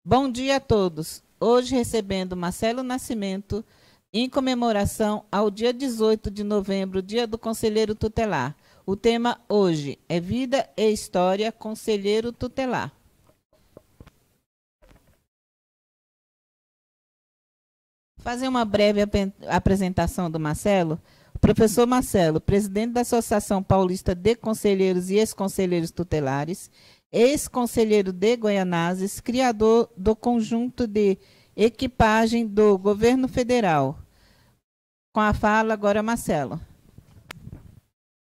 Bom dia a todos. Hoje recebendo Marcelo Nascimento em comemoração ao dia 18 de novembro, Dia do Conselheiro Tutelar. O tema hoje é Vida e História, Conselheiro Tutelar. Fazer uma breve apresentação do Marcelo. O professor Marcelo, presidente da Associação Paulista de Conselheiros e Ex-Conselheiros Tutelares, ex-conselheiro de Goianazes, criador do conjunto de equipagem do governo federal. Com a fala agora, Marcelo.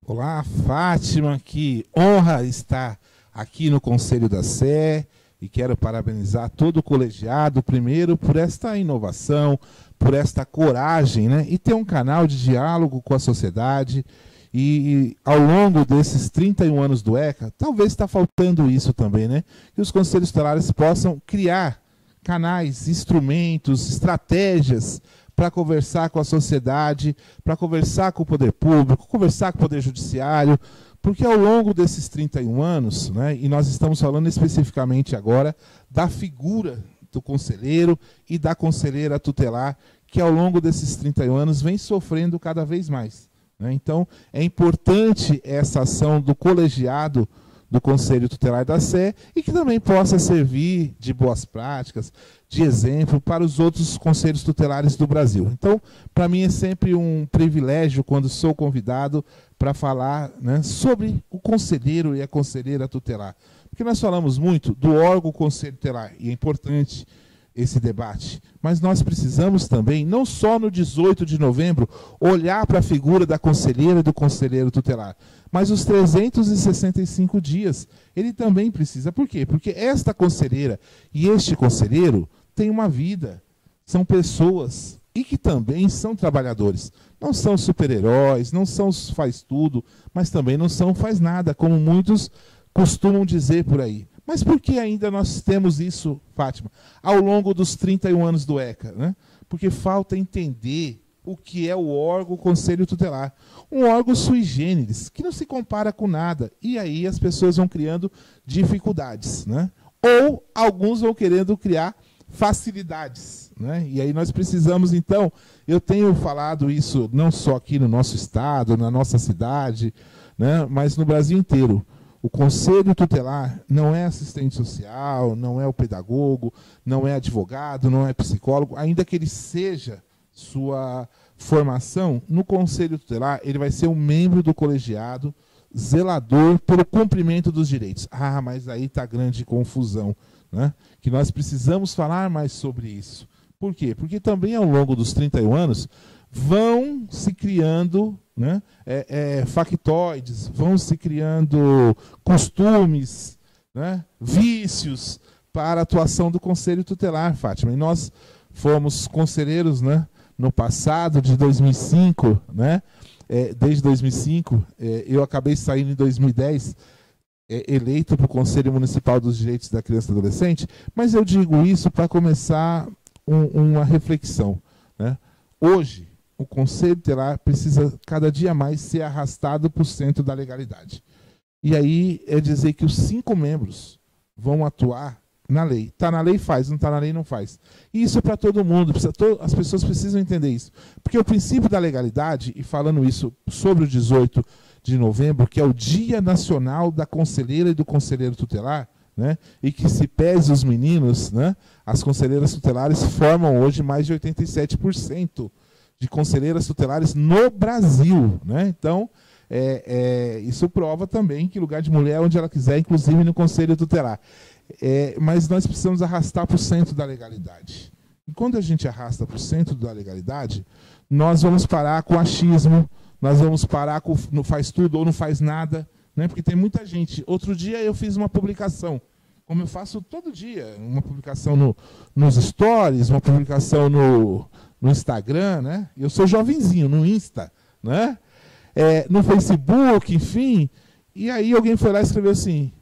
Olá, Fátima, que honra estar aqui no Conselho da Sé e quero parabenizar todo o colegiado, primeiro, por esta inovação, por esta coragem, né? E ter um canal de diálogo com a sociedade. E ao longo desses 31 anos do ECA, talvez está faltando isso também, né? Que os conselhos tutelares possam criar canais, instrumentos, estratégias para conversar com a sociedade, para conversar com o poder público, conversar com o poder judiciário, porque ao longo desses 31 anos, né, e nós estamos falando especificamente agora da figura do conselheiro e da conselheira tutelar, que ao longo desses 31 anos vem sofrendo cada vez mais. Então, é importante essa ação do colegiado do Conselho Tutelar da Sé e que também possa servir de boas práticas, de exemplo para os outros conselhos tutelares do Brasil. Então, para mim é sempre um privilégio quando sou convidado para falar, né, sobre o conselheiro e a conselheira tutelar. Porque nós falamos muito do órgão Conselho Tutelar, e é importante esse debate, mas nós precisamos também, não só no 18 de novembro, olhar para a figura da conselheira e do conselheiro tutelar, mas os 365 dias, ele também precisa. Por quê? Porque esta conselheira e este conselheiro têm uma vida, são pessoas e que também são trabalhadores. Não são super-heróis, não são faz-tudo, mas também não são faz-nada, como muitos costumam dizer por aí. Mas por que ainda nós temos isso, Fátima, ao longo dos 31 anos do ECA? Né? Porque falta entender o que é o órgão Conselho Tutelar. Um órgão sui generis, que não se compara com nada. E aí as pessoas vão criando dificuldades. Né? Ou alguns vão querendo criar facilidades. Né? E aí nós precisamos, então, eu tenho falado isso não só aqui no nosso estado, na nossa cidade, né, mas no Brasil inteiro. O Conselho Tutelar não é assistente social, não é o pedagogo, não é advogado, não é psicólogo, ainda que ele seja sua formação, no Conselho Tutelar ele vai ser um membro do colegiado, zelador pelo cumprimento dos direitos. Ah, mas aí está a grande confusão, né? Que nós precisamos falar mais sobre isso. Por quê? Porque também ao longo dos 31 anos vão se criando, né, factoides, vão se criando costumes, né, vícios para a atuação do Conselho Tutelar, Fátima. E nós fomos conselheiros, né, no passado, de 2005, né, desde 2005, eu acabei saindo em 2010, eleito para o Conselho Municipal dos Direitos da Criança e do Adolescente, mas eu digo isso para começar uma reflexão. Né? Hoje, o Conselho Tutelar precisa cada dia mais ser arrastado para o centro da legalidade. E aí é dizer que os 5 membros vão atuar na lei. Está na lei, faz. Não está na lei, não faz. E isso é para todo mundo. As pessoas precisam entender isso. Porque o princípio da legalidade, e falando isso sobre o 18 de novembro, que é o Dia Nacional da Conselheira e do Conselheiro Tutelar, né, e que se pese os meninos, né, as conselheiras tutelares formam hoje mais de 87% de conselheiras tutelares no Brasil. Né? Então, isso prova também que lugar de mulher é onde ela quiser, inclusive no Conselho Tutelar. Mas nós precisamos arrastar para o centro da legalidade. E quando a gente arrasta para o centro da legalidade, nós vamos parar com o achismo, nós vamos parar com não faz tudo ou não faz nada, né? Porque tem muita gente. Outro dia eu fiz uma publicação, como eu faço todo dia, uma publicação nos stories, uma publicação no Instagram, né? Eu sou jovenzinho, no Insta, né? No Facebook, enfim. E aí alguém foi lá e escreveu assim: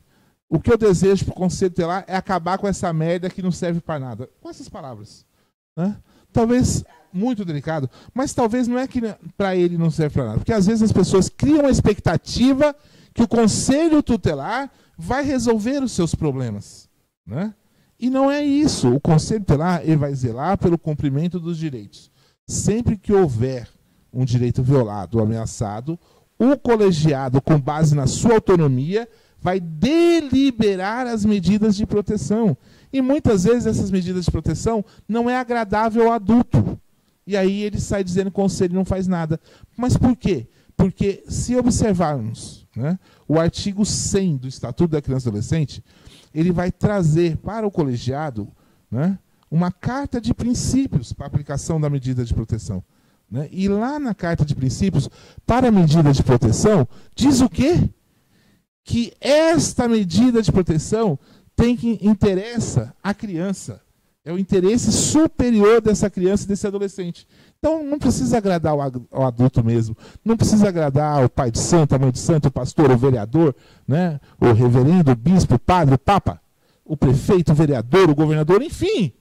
o que eu desejo para o Conselho Tutelar é acabar com essa merda que não serve para nada. Com essas palavras. Né? Talvez, muito delicado, mas talvez não é que para ele não serve para nada. Porque às vezes as pessoas criam a expectativa que o Conselho Tutelar vai resolver os seus problemas. Né? E não é isso. O Conselho Tutelar ele vai zelar pelo cumprimento dos direitos. Sempre que houver um direito violado ou ameaçado, o colegiado, com base na sua autonomia, vai deliberar as medidas de proteção. E muitas vezes essas medidas de proteção não é agradável ao adulto. E aí ele sai dizendo que o conselho não faz nada. Mas por quê? Porque se observarmos, né, o artigo 100 do Estatuto da Criança e do Adolescente, ele vai trazer para o colegiado, né, uma carta de princípios para a aplicação da medida de proteção. Né? E lá na carta de princípios, para a medida de proteção, diz o quê? Que esta medida de proteção tem que interessa a criança. É o interesse superior dessa criança e desse adolescente. Então não precisa agradar ao adulto mesmo. Não precisa agradar ao pai de santo, a mãe de santo, o pastor, o vereador, né? O reverendo, o bispo, o padre, o papa, o prefeito, o vereador, o governador, enfim.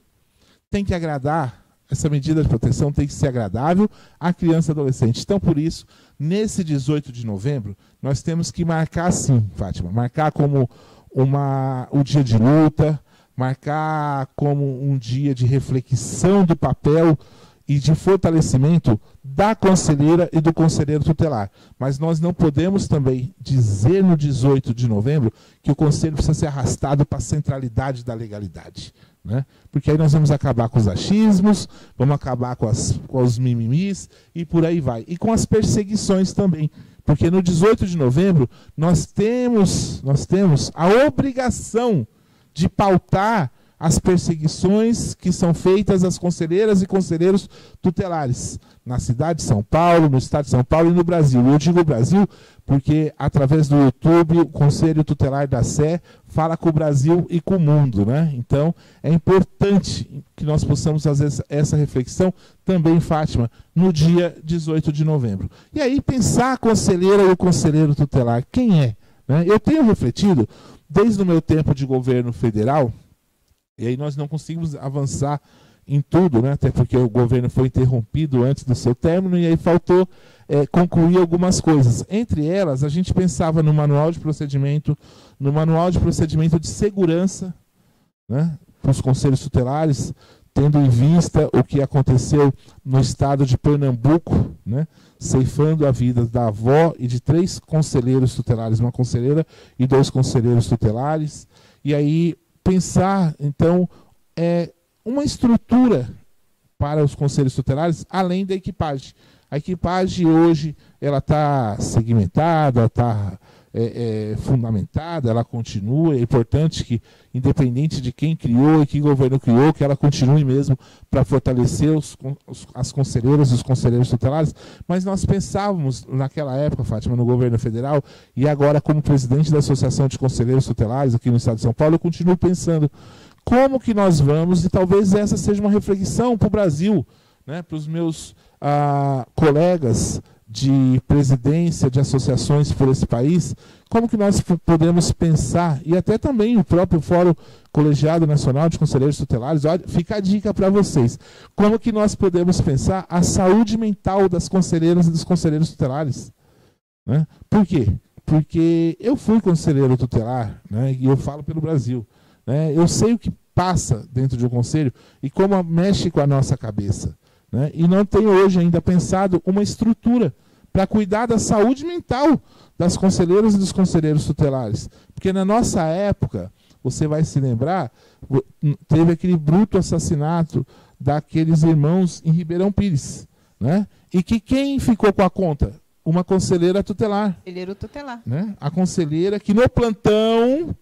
Tem que agradar. Essa medida de proteção tem que ser agradável à criança e adolescente. Então, por isso, nesse 18 de novembro, nós temos que marcar sim, Fátima, marcar como o dia de luta, marcar como um dia de reflexão do papel e de fortalecimento da conselheira e do conselheiro tutelar. Mas nós não podemos também dizer no 18 de novembro que o conselho precisa ser arrastado para a centralidade da legalidade. Né? Porque aí nós vamos acabar com os achismos, vamos acabar com os mimimis e por aí vai. E com as perseguições também. Porque no 18 de novembro nós temos a obrigação de pautar as perseguições que são feitas às conselheiras e conselheiros tutelares na cidade de São Paulo, no estado de São Paulo e no Brasil. Eu digo Brasil porque através do YouTube o Conselho Tutelar da Sé fala com o Brasil e com o mundo, né? Então é importante que nós possamos fazer essa reflexão também, Fátima, no dia 18 de novembro. E aí pensar a conselheira e o conselheiro tutelar, quem é? Né? Eu tenho refletido desde o meu tempo de governo federal. E aí nós não conseguimos avançar em tudo, né? Até porque o governo foi interrompido antes do seu término e aí faltou concluir algumas coisas. Entre elas, a gente pensava no manual de procedimento, de segurança, né? Para os conselhos tutelares, tendo em vista o que aconteceu no estado de Pernambuco, né? Ceifando a vida da avó e de 3 conselheiros tutelares, uma conselheira e 2 conselheiros tutelares. E aí pensar, então, uma estrutura para os conselhos tutelares, além da equipagem. A equipagem hoje ela está segmentada, está fundamentada, ela continua. É importante que, independente de quem criou e que governo criou, que ela continue mesmo para fortalecer as conselheiras e os conselheiros tutelares. Mas nós pensávamos naquela época, Fátima, no governo federal, e agora como presidente da Associação de Conselheiros Tutelares aqui no estado de São Paulo, eu continuo pensando como que nós vamos, e talvez essa seja uma reflexão para o Brasil, né, para os meus colegas de presidência de associações por esse país, como que nós podemos pensar, e até também o próprio Fórum Colegiado Nacional de Conselheiros Tutelares, olha, fica a dica para vocês, como que nós podemos pensar a saúde mental das conselheiras e dos conselheiros tutelares. Né? Por quê? Porque eu fui conselheiro tutelar, né, e eu falo pelo Brasil. Né? Eu sei o que passa dentro de um conselho e como mexe com a nossa cabeça. Né? E não tenho hoje ainda pensado uma estrutura para cuidar da saúde mental das conselheiras e dos conselheiros tutelares. Porque na nossa época, você vai se lembrar, teve aquele bruto assassinato daqueles irmãos em Ribeirão Pires. Né? E que quem ficou com a conta? Uma conselheira tutelar. Conselheiro tutelar. Né? A conselheira que no plantão...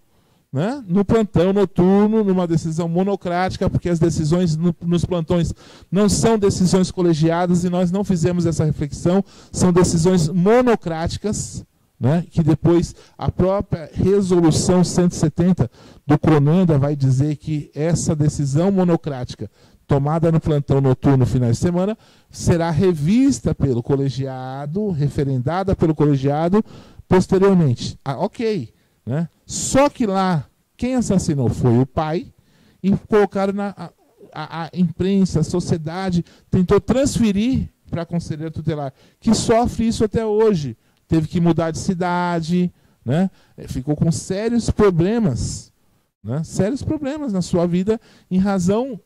Né? No plantão noturno, numa decisão monocrática, porque as decisões nos plantões não são decisões colegiadas e nós não fizemos essa reflexão, são decisões monocráticas, né? Que depois a própria resolução 170 do CRONANDA vai dizer que essa decisão monocrática tomada no plantão noturno final de semana será revista pelo colegiado, referendada pelo colegiado posteriormente. Ok. Né? Só que lá, quem assassinou foi o pai, e colocaram a imprensa, a sociedade, tentou transferir para a conselheira tutelar, que sofre isso até hoje. Teve que mudar de cidade, né? Ficou com sérios problemas, né? Sérios problemas na sua vida em razão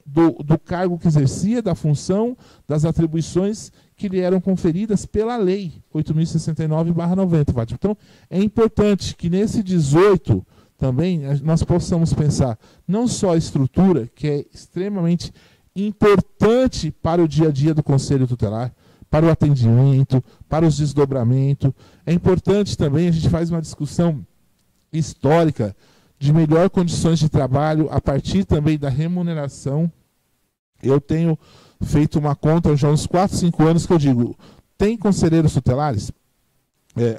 do cargo que exercia, da função, das atribuições que lhe eram conferidas pela lei 8.069/90, Fátima. Então, é importante que nesse 18 também nós possamos pensar não só a estrutura, que é extremamente importante para o dia a dia do Conselho Tutelar, para o atendimento, para os desdobramentos. É importante também, a gente faz uma discussão histórica de melhor condições de trabalho a partir também da remuneração. Eu tenho feito uma conta já há uns 4, 5 anos que eu digo, tem conselheiros tutelares?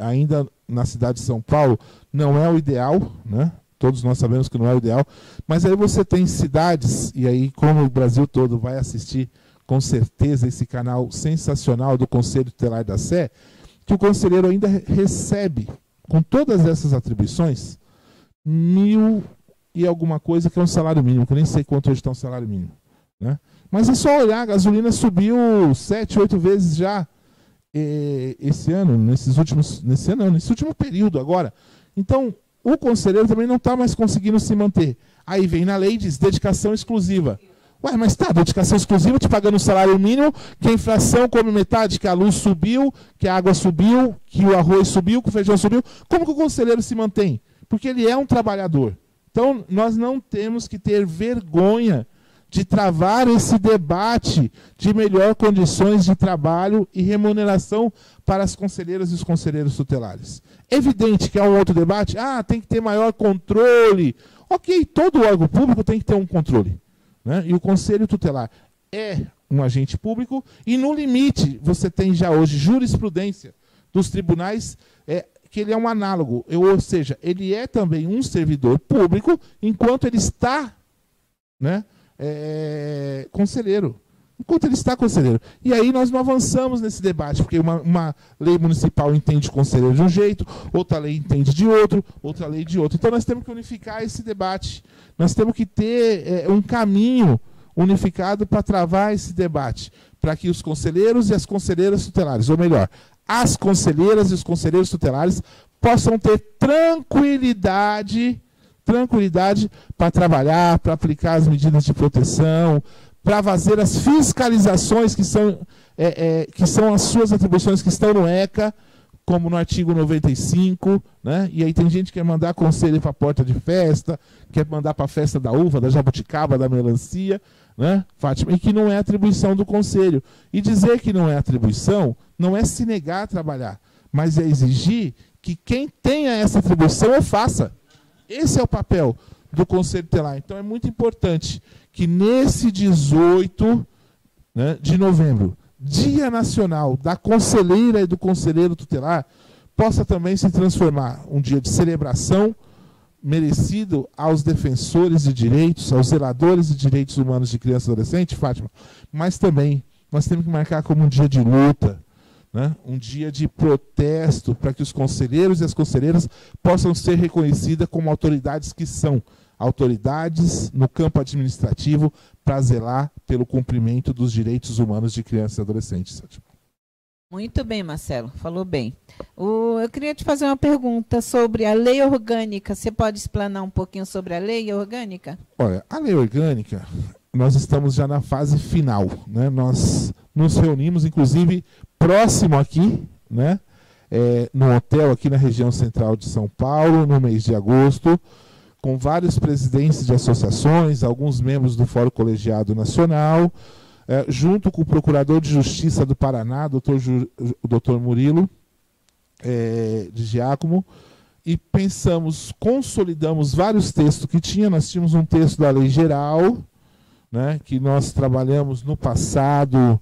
Ainda na cidade de São Paulo não é o ideal, né? Todos nós sabemos que não é o ideal, mas aí você tem cidades, e aí como o Brasil todo vai assistir com certeza esse canal sensacional do Conselho Tutelar da Sé, que o conselheiro ainda recebe, com todas essas atribuições, 1.000 e alguma coisa que é um salário mínimo, que eu nem sei quanto hoje está um salário mínimo, né? Mas é só olhar, a gasolina subiu 7, 8 vezes já esse ano, nesse último período agora. Então, o conselheiro também não está mais conseguindo se manter. Aí vem na lei e diz dedicação exclusiva. Ué, mas tá, dedicação exclusiva, te pagando um salário mínimo, que a inflação come metade, que a luz subiu, que a água subiu, que o arroz subiu, que o feijão subiu. Como que o conselheiro se mantém? Porque ele é um trabalhador. Então, nós não temos que ter vergonha de travar esse debate de melhor condições de trabalho e remuneração para as conselheiras e os conselheiros tutelares. Evidente que há um outro debate, tem que ter maior controle. Ok, todo órgão público tem que ter um controle, né? E o Conselho Tutelar é um agente público e, no limite, você tem já hoje jurisprudência dos tribunais que ele é um análogo, ou seja, ele é também um servidor público enquanto ele está, né, conselheiro. Enquanto ele está conselheiro. E aí nós não avançamos nesse debate, porque uma lei municipal entende conselheiro de um jeito, outra lei entende de outro, outra lei de outro. Então nós temos que unificar esse debate. Nós temos que ter um caminho unificado para travar esse debate, para que os conselheiros e as conselheiras tutelares, ou melhor, as conselheiras e os conselheiros tutelares possam ter tranquilidade para trabalhar, para aplicar as medidas de proteção, para fazer as fiscalizações que são as suas atribuições que estão no ECA, como no artigo 95, né? E aí tem gente que quer mandar conselho para a porta de festa, quer mandar para a festa da uva, da jabuticaba, da melancia, né, Fátima? E que não é atribuição do conselho. E dizer que não é atribuição não é se negar a trabalhar, mas é exigir que quem tenha essa atribuição o faça. Esse é o papel do Conselho Tutelar. Então é muito importante que nesse 18, né, de novembro, Dia Nacional da Conselheira e do Conselheiro Tutelar, possa também se transformar um dia de celebração merecido aos defensores de direitos, aos zeladores de direitos humanos de criança e adolescente, Fátima, mas também nós temos que marcar como um dia de luta, né? Um dia de protesto para que os conselheiros e as conselheiras possam ser reconhecidas como autoridades que são autoridades no campo administrativo para zelar pelo cumprimento dos direitos humanos de crianças e adolescentes. Muito bem, Marcelo, falou bem. Eu queria te fazer uma pergunta sobre a lei orgânica. Você pode explanar um pouquinho sobre a lei orgânica? Olha, a lei orgânica, nós estamos já na fase final, né? Nós nos reunimos, inclusive, próximo aqui, né? No hotel aqui na região central de São Paulo, no mês de agosto, com vários presidentes de associações, alguns membros do Fórum Colegiado Nacional, junto com o Procurador de Justiça do Paraná, o doutor Murilo, de Giacomo, e pensamos, consolidamos vários textos que tinha. Nós tínhamos um texto da Lei Geral, né, que nós trabalhamos no passado,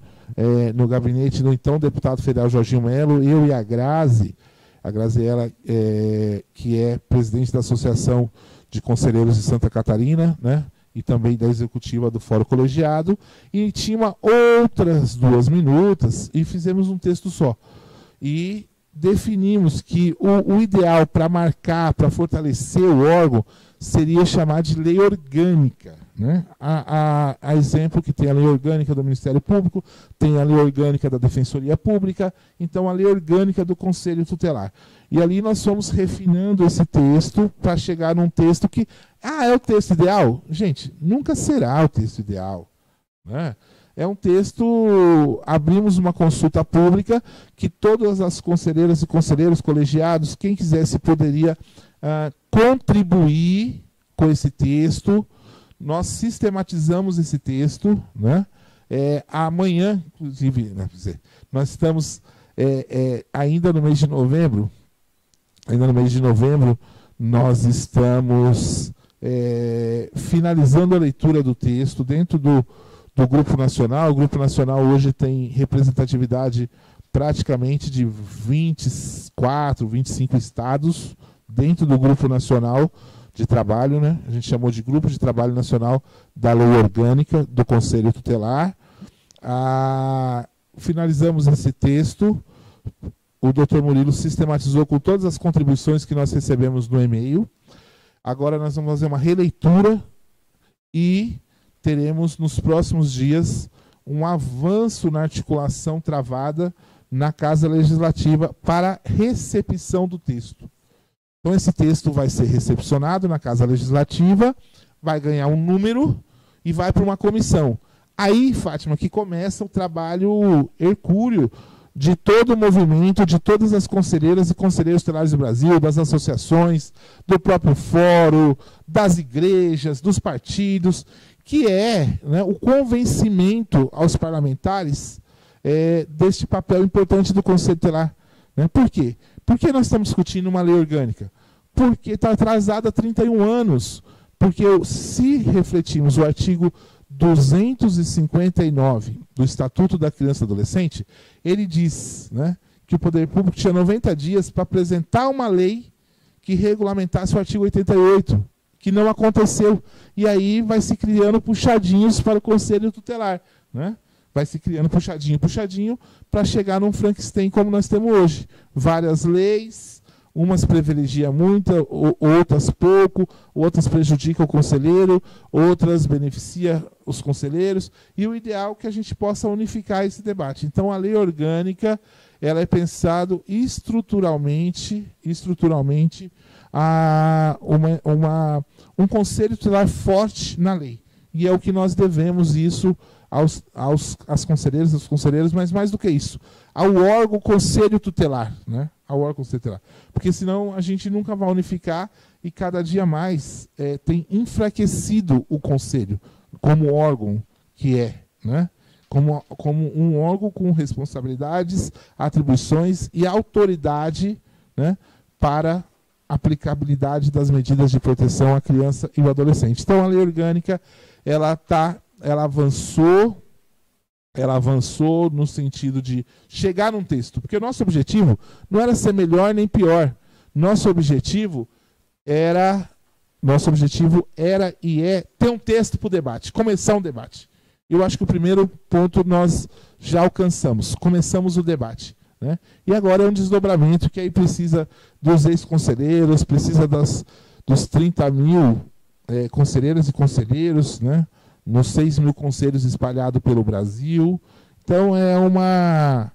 no gabinete do então deputado federal Jorginho Melo, eu e a Graziela, que é presidente da Associação de Conselheiros de Santa Catarina, né, e também da executiva do Fórum Colegiado, e tinha outras 2 minutas, e fizemos um texto só. E definimos que o ideal para marcar, para fortalecer o órgão, seria chamar de lei orgânica, né? A exemplo que tem a lei orgânica do Ministério Público, tem a lei orgânica da Defensoria Pública, então a lei orgânica do Conselho Tutelar. E ali nós fomos refinando esse texto para chegar num texto que, é o texto ideal? Gente, nunca será o texto ideal, né? É um texto, abrimos uma consulta pública que todas as conselheiras e conselheiros colegiados, quem quisesse, poderia contribuir com esse texto. Nós sistematizamos esse texto, né? Amanhã, inclusive, nós estamos ainda no mês de novembro, nós estamos finalizando a leitura do texto dentro do Grupo Nacional. O Grupo Nacional hoje tem representatividade praticamente de 24, 25 estados dentro do Grupo Nacional de Trabalho, né? A gente chamou de Grupo de Trabalho Nacional da Lei Orgânica do Conselho Tutelar. Finalizamos esse texto. O Dr. Murilo sistematizou com todas as contribuições que nós recebemos no e-mail. Agora nós vamos fazer uma releitura e teremos nos próximos dias um avanço na articulação travada na Casa Legislativa para recepção do texto. Então esse texto vai ser recepcionado na Casa Legislativa, vai ganhar um número e vai para uma comissão. Aí, Fátima, que começa o trabalho hercúleo de todo o movimento, de todas as conselheiras e conselheiros tutelares do Brasil, das associações, do próprio fórum, das igrejas, dos partidos, que é, né, o convencimento aos parlamentares deste papel importante do Conselho Tutelar. Né? Por quê? Por que nós estamos discutindo uma lei orgânica? Porque está atrasada há 31 anos. Porque se refletirmos o artigo 259 do Estatuto da Criança e Adolescente, ele diz, né, que o Poder Público tinha 90 dias para apresentar uma lei que regulamentasse o artigo 88, que não aconteceu. E aí vai se criando puxadinhos para o Conselho Tutelar, né? Vai se criando puxadinho, para chegar num Frankenstein como nós temos hoje. Várias leis, umas privilegiam muito, outras pouco, outras prejudicam o conselheiro, outras beneficiam os conselheiros, e o ideal é que a gente possa unificar esse debate. Então, a lei orgânica, ela é pensado estruturalmente um conselho tutelar forte na lei. E é o que nós devemos isso às conselheiras, aos conselheiros, mas mais do que isso, ao órgão Conselho Tutelar, né? Ao órgão Conselho Tutelar. Porque senão a gente nunca vai unificar e cada dia mais tem enfraquecido o Conselho como órgão que é, né? Como um órgão com responsabilidades, atribuições e autoridade, né, para aplicabilidade das medidas de proteção à criança e ao adolescente. Então, a lei orgânica, ela avançou no sentido de chegar num texto, porque o nosso objetivo não era ser melhor nem pior. Nosso objetivo era e é ter um texto para o debate, começar um debate. Eu acho que o primeiro ponto nós já alcançamos, começamos o debate, né? E agora é um desdobramento que aí precisa dos ex-conselheiros, precisa dos 30 mil conselheiras e conselheiros, né? Nos 6 mil conselhos espalhados pelo Brasil. Então é uma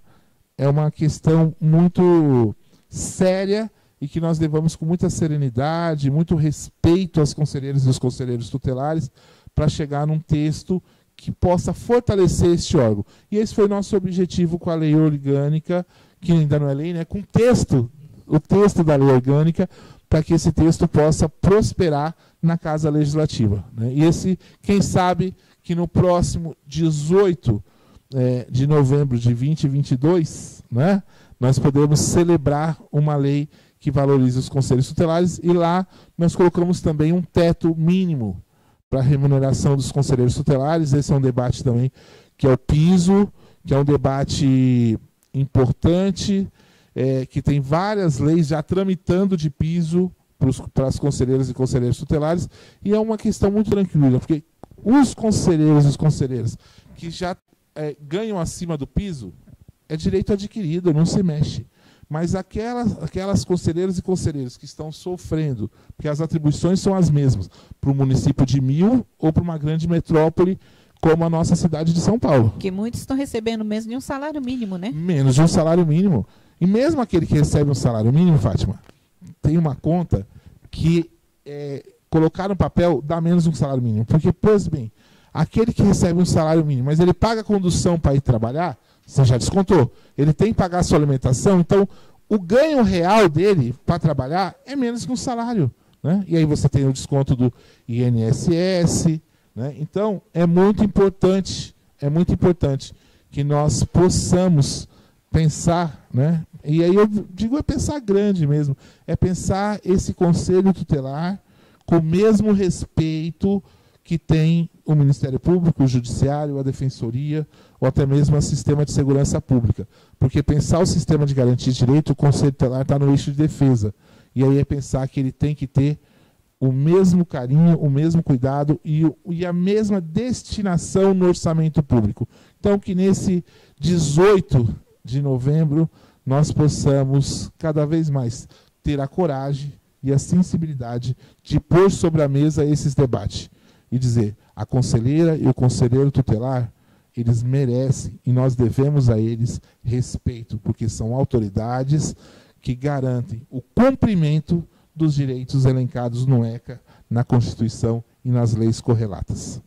questão muito séria e que nós levamos com muita serenidade, muito respeito às conselheiras e aos conselheiros tutelares para chegar num texto que possa fortalecer este órgão. E esse foi o nosso objetivo com a lei orgânica, que ainda não é lei, né? Com o texto da lei orgânica, para que esse texto possa prosperar na Casa Legislativa, né? E quem sabe que no próximo 18 de novembro de 2022, né, nós podemos celebrar uma lei que valorize os conselhos tutelares, e lá nós colocamos também um teto mínimo para a remuneração dos conselheiros tutelares. Esse é um debate também que é o piso, que é um debate importante, que tem várias leis já tramitando de piso para as conselheiras e conselheiros tutelares, e é uma questão muito tranquila, porque os conselheiros e as conselheiras que já ganham acima do piso, é direito adquirido, não se mexe. Mas aquelas conselheiras e conselheiros que estão sofrendo, porque as atribuições são as mesmas, para o município de 1.000 ou para uma grande metrópole, como a nossa cidade de São Paulo. Que muitos estão recebendo menos de um salário mínimo, né? Menos de um salário mínimo. E mesmo aquele que recebe um salário mínimo, Fátima, tem uma conta que colocar no papel dá menos de um salário mínimo. Porque, pois bem, aquele que recebe um salário mínimo, mas ele paga a condução para ir trabalhar, você já descontou. Ele tem que pagar a sua alimentação, então o ganho real dele para trabalhar é menos que um salário. Né? E aí você tem o desconto do INSS. Né? Então, é muito importante que nós possamos pensar, né? E aí eu digo é pensar grande mesmo, é pensar esse conselho tutelar com o mesmo respeito que tem o Ministério Público, o Judiciário, a Defensoria, ou até mesmo o Sistema de Segurança Pública. Porque pensar o sistema de garantia de direito, o Conselho Tutelar está no eixo de defesa. E aí é pensar que ele tem que ter o mesmo carinho, o mesmo cuidado e a mesma destinação no orçamento público. Então, que nesse 18 de novembro nós possamos cada vez mais ter a coragem e a sensibilidade de pôr sobre a mesa esses debates e dizer, a conselheira e o conselheiro tutelar, eles merecem e nós devemos a eles respeito, porque são autoridades que garantem o cumprimento dos direitos elencados no ECA, na Constituição e nas leis correlatas.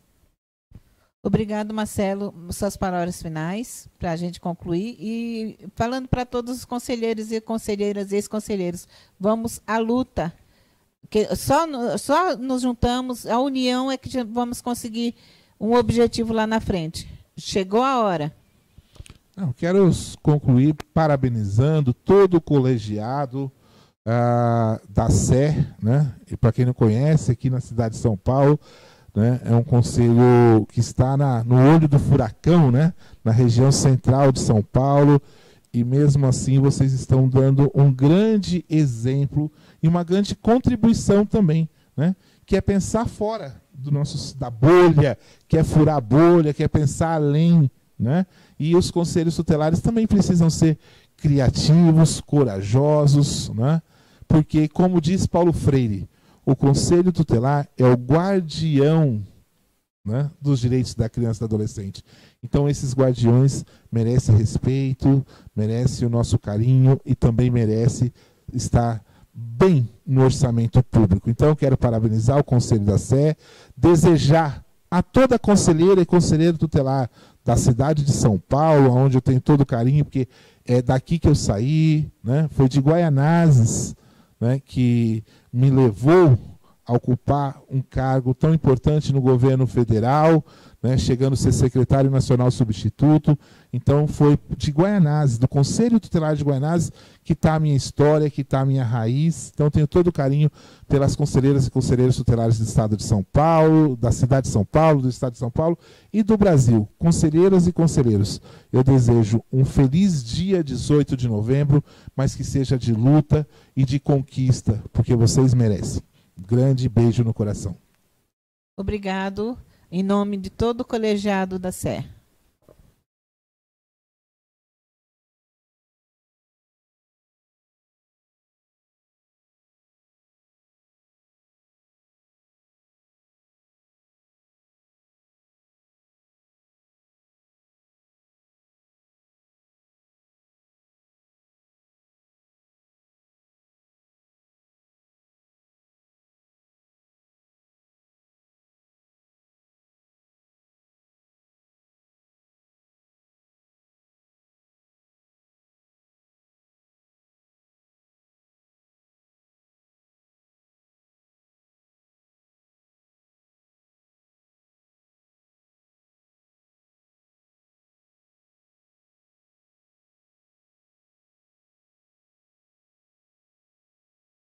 Obrigado, Marcelo. Suas palavras finais para a gente concluir. E falando para todos os conselheiros e conselheiras e ex-conselheiros, vamos à luta. Que só nos juntamos, a união é que vamos conseguir um objetivo lá na frente. Chegou a hora. Não, quero concluir parabenizando todo o colegiado da SE, né? E para quem não conhece, aqui na cidade de São Paulo, né? É um conselho que está no olho do furacão, né? Na região central de São Paulo, e mesmo assim vocês estão dando um grande exemplo e uma grande contribuição também, né? Que é pensar fora da bolha, que é furar a bolha, que é pensar além, né? E os conselhos tutelares também precisam ser criativos, corajosos, né? Porque, como diz Paulo Freire, o Conselho Tutelar é o guardião, né, dos direitos da criança e do adolescente. Então, esses guardiões merecem respeito, merecem o nosso carinho e também merecem estar bem no orçamento público. Então, eu quero parabenizar o Conselho da SE, desejar a toda conselheira e conselheiro tutelar da cidade de São Paulo, onde eu tenho todo o carinho, porque é daqui que eu saí, né, foi de Guaianazes, né, que me levou a ocupar um cargo tão importante no governo federal, né, chegando a ser secretário nacional substituto. Então foi de Guaianazes, do Conselho Tutelar de Guaianazes, que está a minha história, que está a minha raiz. Então tenho todo o carinho pelas conselheiras e conselheiros tutelares do estado de São Paulo, da cidade de São Paulo, do estado de São Paulo e do Brasil. Conselheiras e conselheiros, eu desejo um feliz dia 18 de novembro, mas que seja de luta e de conquista, porque vocês merecem. Grande beijo no coração. Obrigado, em nome de todo o colegiado da SE.